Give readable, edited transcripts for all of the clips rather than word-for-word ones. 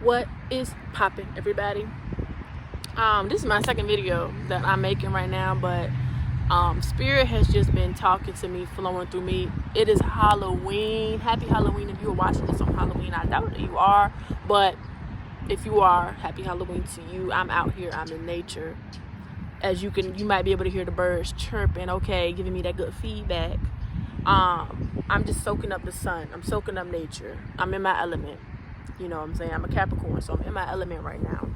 What is popping, everybody? This is my second video that I'm making right now, but Spirit has just been talking to me, flowing through me. It is Halloween. Happy Halloween. If you are watching this on Halloween, I doubt that you are, but if you are, happy Halloween to you. I'm out here, I'm in nature. As you might be able to hear the birds chirping, okay, giving me that good feedback. I'm just soaking up the sun. I'm soaking up nature. I'm in my element. You know what I'm saying? I'm a Capricorn, so I'm in my element right now.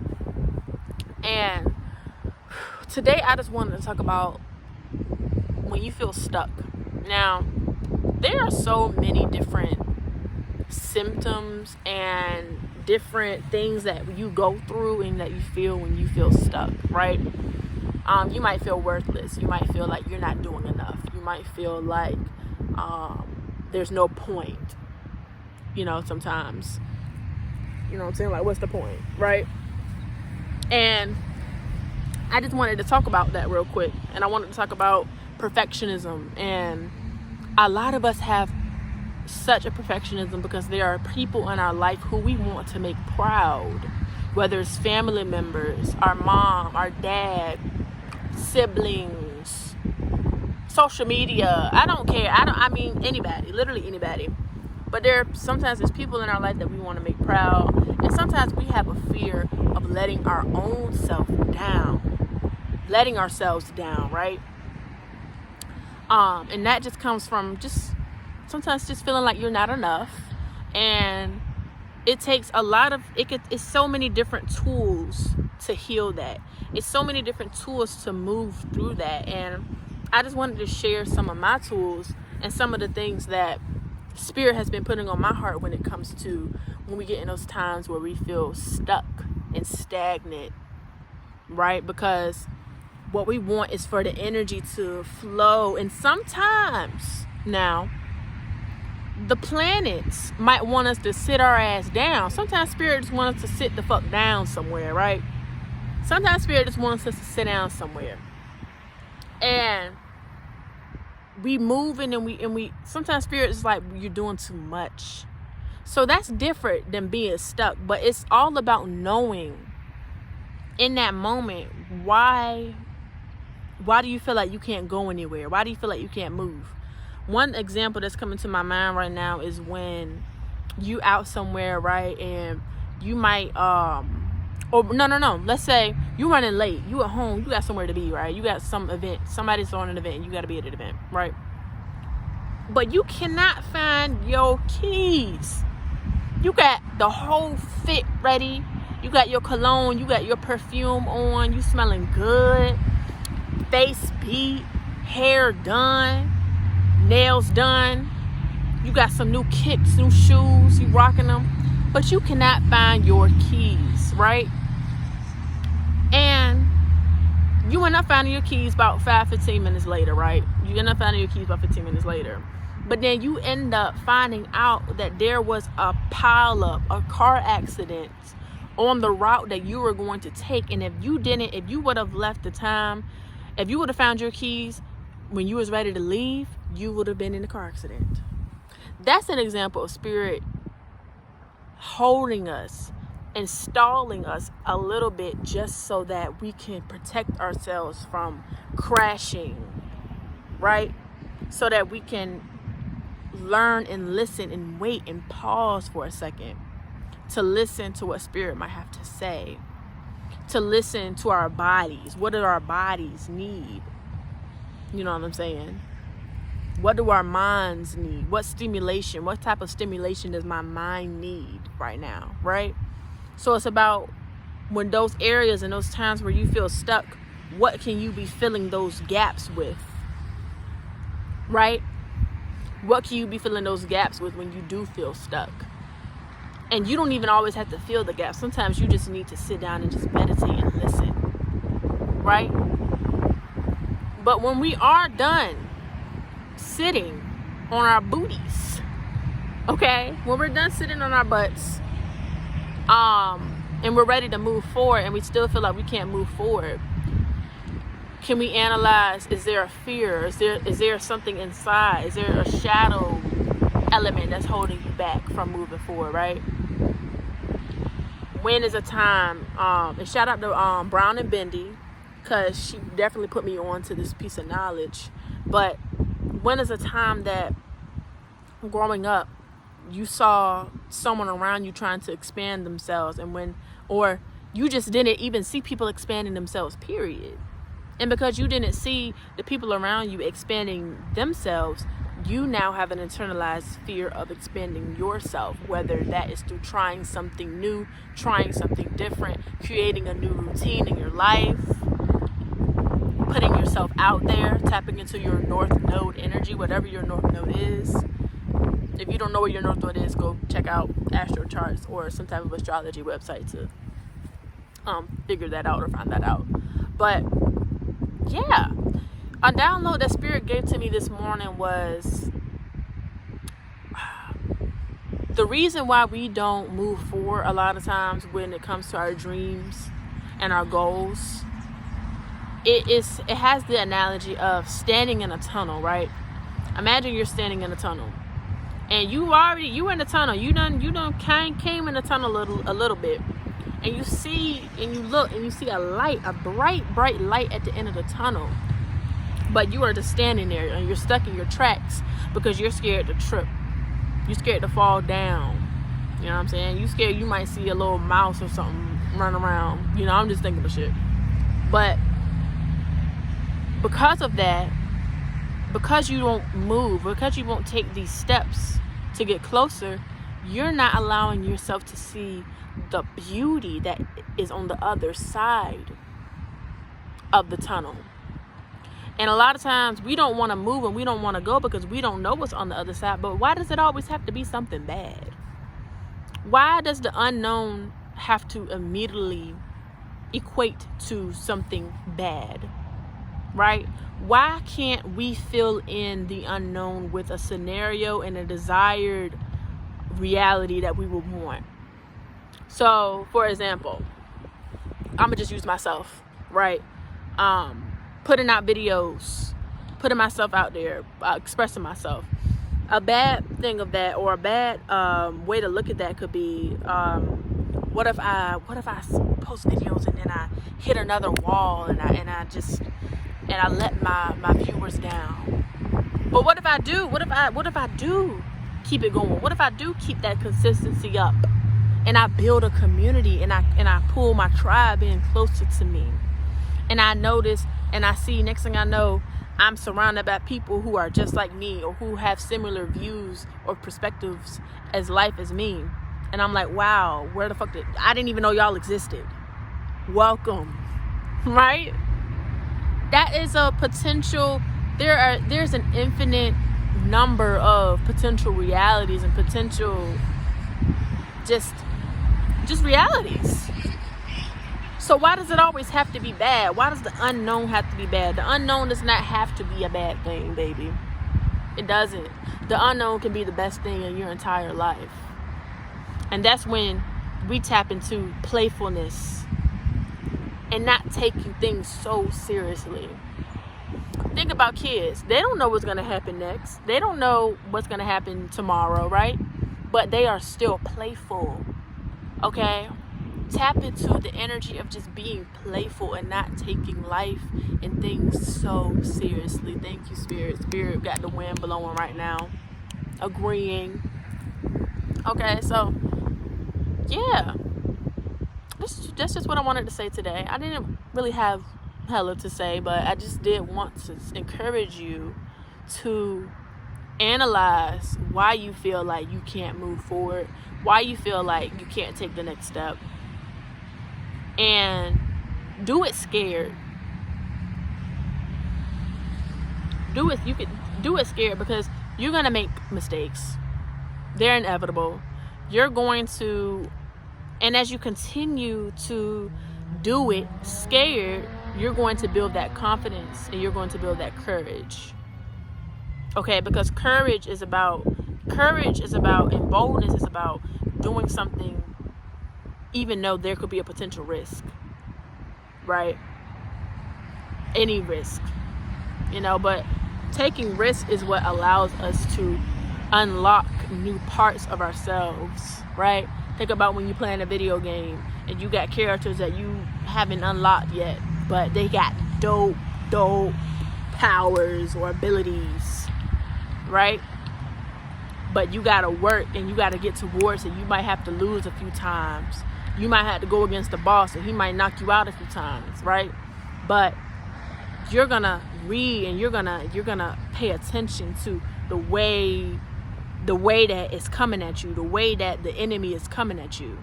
And today I just wanted to talk about when you feel stuck. Now, there are so many different symptoms and different things that you go through and that you feel when you feel stuck, right? You might feel worthless. You might feel like you're not doing enough. You might feel like there's no point. You know, sometimes. You know what I'm saying? Like, what's the point, right? And I just wanted to talk about that real quick. And I wanted to talk about perfectionism. And a lot of us have such a perfectionism because there are people in our life who we want to make proud. Whether it's family members, our mom, our dad, siblings, social media. I don't care. I mean, anybody. Literally anybody. But sometimes there's people in our life that we want to make proud. And sometimes we have a fear of letting our own self down. Letting ourselves down, right? And that just comes from sometimes just feeling like you're not enough. And it takes it's so many different tools to heal that. It's so many different tools to move through that. And I just wanted to share some of my tools and some of the things that Spirit has been putting on my heart when it comes to when we get in those times where we feel stuck and stagnant, right? Because what we want is for the energy to flow. And sometimes now the planets might want us to sit our ass down. Sometimes Spirit just wants us to sit the fuck down somewhere, right? Sometimes Spirit just wants us to sit down somewhere. And we moving and we sometimes Spirit is like, you're doing too much. So that's different than being stuck. But it's all about knowing in that moment, why do you feel like you can't go anywhere? Why do you feel like you can't move? One example that's coming to my mind right now is when you out somewhere, right? And you might let's say you running late, you at home, you got somewhere to be, right? You got some event, somebody's throwing an event, and you got to be at an event, right? But you cannot find your keys. You got the whole fit ready, you got your cologne, you got your perfume on, you smelling good, face beat, hair done, nails done, you got some new kicks, new shoes, you rocking them, but you cannot find your keys, right? And you end up finding your keys about 5-15 minutes later, right? You end up finding your keys about 15 minutes later. But then you end up finding out that there was a pileup, a car accident on the route that you were going to take. And if you would have left the time, if you would have found your keys when you was ready to leave, you would have been in a car accident. That's an example of Spirit holding us and stalling us a little bit just so that we can protect ourselves from crashing, right? So that we can learn and listen and wait and pause for a second to listen to what Spirit might have to say, to listen to our bodies. What do our bodies need? You know what I'm saying? What do our minds need? What type of stimulation does my mind need right now, right? So it's about when those areas and those times where you feel stuck, what can you be filling those gaps with, right? What can you be filling those gaps with when you do feel stuck? And you don't even always have to fill the gaps. Sometimes you just need to sit down and just meditate and listen, right? But when we are done sitting on our booties, okay, when we're done sitting on our butts, and we're ready to move forward and we still feel like we can't move forward, can we analyze, is there a fear? Is there something inside? Is there a shadow element that's holding you back from moving forward, right? when is a time, and shout out to Brown and Bendy, because she definitely put me on to this piece of knowledge. But when is a time that growing up you saw someone around you trying to expand themselves, or you just didn't even see people expanding themselves, period. And because you didn't see the people around you expanding themselves, you now have an internalized fear of expanding yourself, whether that is through trying something new, trying something different, creating a new routine in your life, putting yourself out there, tapping into your North Node energy, whatever your North Node is. If you don't know what your North Node is, go check out astro charts or some type of astrology website to figure that out or find that out. But yeah, a download that Spirit gave to me this morning was the reason why we don't move forward a lot of times when it comes to our dreams and our goals. It has the analogy of standing in a tunnel, right? Imagine you're standing in a tunnel, and you in the tunnel. You done came in the tunnel a little bit, and you see and you look and you see a bright light at the end of the tunnel. But you are just standing there and you're stuck in your tracks because you're scared to trip. You're scared to fall down. You know what I'm saying? You scared you might see a little mouse or something run around. You know, I'm just thinking of shit. But because of that, because you don't move, because you won't take these steps to get closer, you're not allowing yourself to see the beauty that is on the other side of the tunnel. And a lot of times we don't want to move and we don't want to go because we don't know what's on the other side. But why does it always have to be something bad? Why does the unknown have to immediately equate to something bad? Right? Why can't we fill in the unknown with a scenario and a desired reality that we would want? So, for example, I'm going to just use myself, right? Putting out videos, putting myself out there, expressing myself. A bad thing of that, or a bad way to look at that could be, what if I post videos and then I hit another wall and I let my viewers down? But what if I do? What if I do keep it going? What if I do keep that consistency up, and I build a community and I pull my tribe in closer to me, and I notice and I see, next thing I know, I'm surrounded by people who are just like me or who have similar views or perspectives as life as me. And I'm like, wow, where the fuck I didn't even know y'all existed. Welcome. Right? That is a potential. There's an infinite number of potential realities and potential just realities. So why does it always have to be bad? Why does the unknown have to be bad? The unknown does not have to be a bad thing, baby. It doesn't. The unknown can be the best thing in your entire life. And that's when we tap into playfulness and not taking things so seriously. Think about kids. They don't know what's going to happen next. They don't know what's going to happen tomorrow, right? But they are still playful. Okay? Tap into the energy of just being playful and not taking life and things so seriously. Thank you, Spirit. Spirit got the wind blowing right now. Agreeing. Okay, so yeah. That's just what I wanted to say today. I didn't really have hella to say, but I just did want to encourage you to analyze why you feel like you can't move forward, why you feel like you can't take the next step. And do it scared. You could do it scared because you're gonna make mistakes. They're inevitable. You're going to, and as you continue to do it scared, you're going to build that confidence and you're going to build that courage. Okay, because courage is about, and boldness is about doing something even though there could be a potential risk, right? Any risk, but taking risk is what allows us to unlock new parts of ourselves, right? Think about when you playing a video game and you got characters that you haven't unlocked yet, but they got dope powers or abilities, right? But you gotta work and you gotta get towards it. You might have to lose a few times. You might have to go against the boss and he might knock you out a few times, right? But you're gonna read and you're gonna pay attention to the way that it's coming at you, the way that the enemy is coming at you.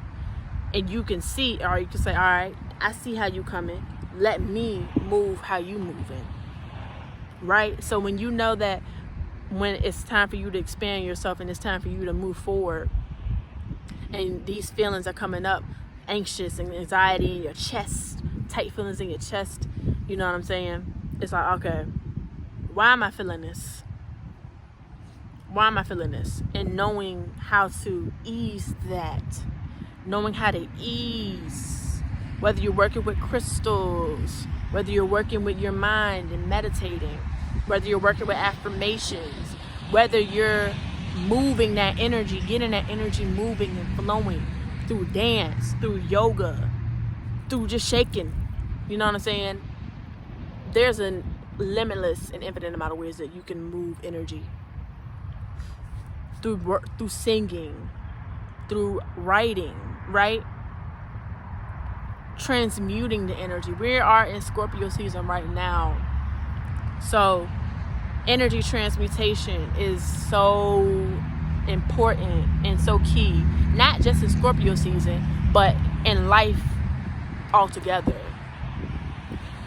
And you can see, or you can say, all right, I see how you coming. Let me move how you moving, right? So when you know that when it's time for you to expand yourself and it's time for you to move forward, and these feelings are coming up, anxious and anxiety in your chest, tight feelings in your chest, you know what I'm saying? It's like, okay, why am I feeling this? Why am I feeling this? And knowing how to ease that, knowing how to ease, whether you're working with crystals, whether you're working with your mind and meditating, whether you're working with affirmations, whether you're moving that energy, getting that energy moving and flowing through dance, through yoga, through just shaking, you know what I'm saying? There's a limitless and infinite amount of ways that you can move energy. Through work, through singing, through writing, right? Transmuting the energy. We are in Scorpio season right now. So energy transmutation is so important and so key, not just in Scorpio season, but in life altogether.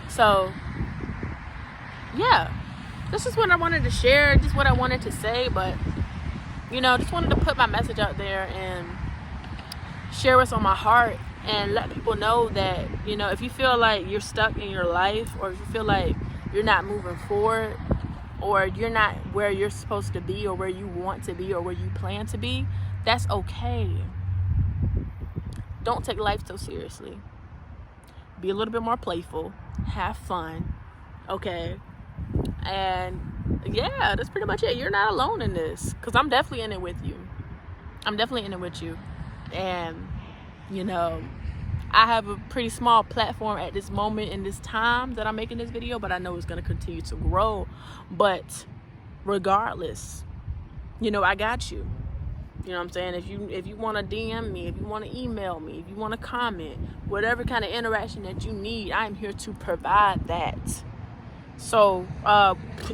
So yeah, this is what I wanted to share, just what I wanted to say, but you know, just wanted to put my message out there and share what's on my heart and let people know that, you know, if you feel like you're stuck in your life, or if you feel like you're not moving forward, or you're not where you're supposed to be, or where you want to be, or where you plan to be, that's okay. Don't take life so seriously. Be a little bit more playful. Have fun. Okay? And yeah, that's pretty much it. You're not alone in this, because I'm definitely in it with you. I'm definitely in it with you. And, you know, I have a pretty small platform at this moment in this time that I'm making this video, but I know it's going to continue to grow. But regardless, you know, I got you. You know what I'm saying? If you want to DM me, if you want to email me, if you want to comment, whatever kind of interaction that you need, I'm here to provide that. So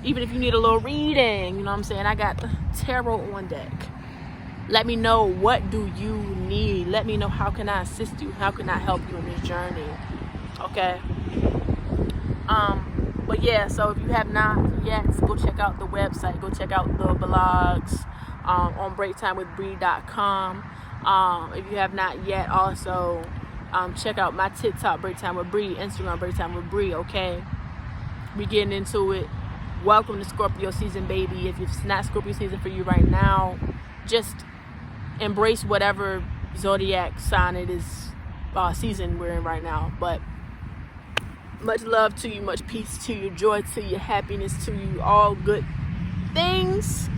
even if you need a little reading, you know what I'm saying, I got the tarot on deck. Let me know, what do you need? Let me know, how can I assist you? How can I help you in this journey? Okay. But yeah, so if you have not yet, go check out the website. Go check out the blogs on breaktimewithbree.com. If you have not yet, also check out my TikTok, Break Time with Bree, Instagram, Break Time with Bree. Okay. We getting into it. Welcome to Scorpio season, baby. If it's not Scorpio season for you right now, just embrace whatever zodiac sign it is, season we're in right now. But much love to you, much peace to you, joy to you, happiness to you, all good things,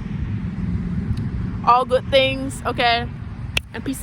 okay? And peace out.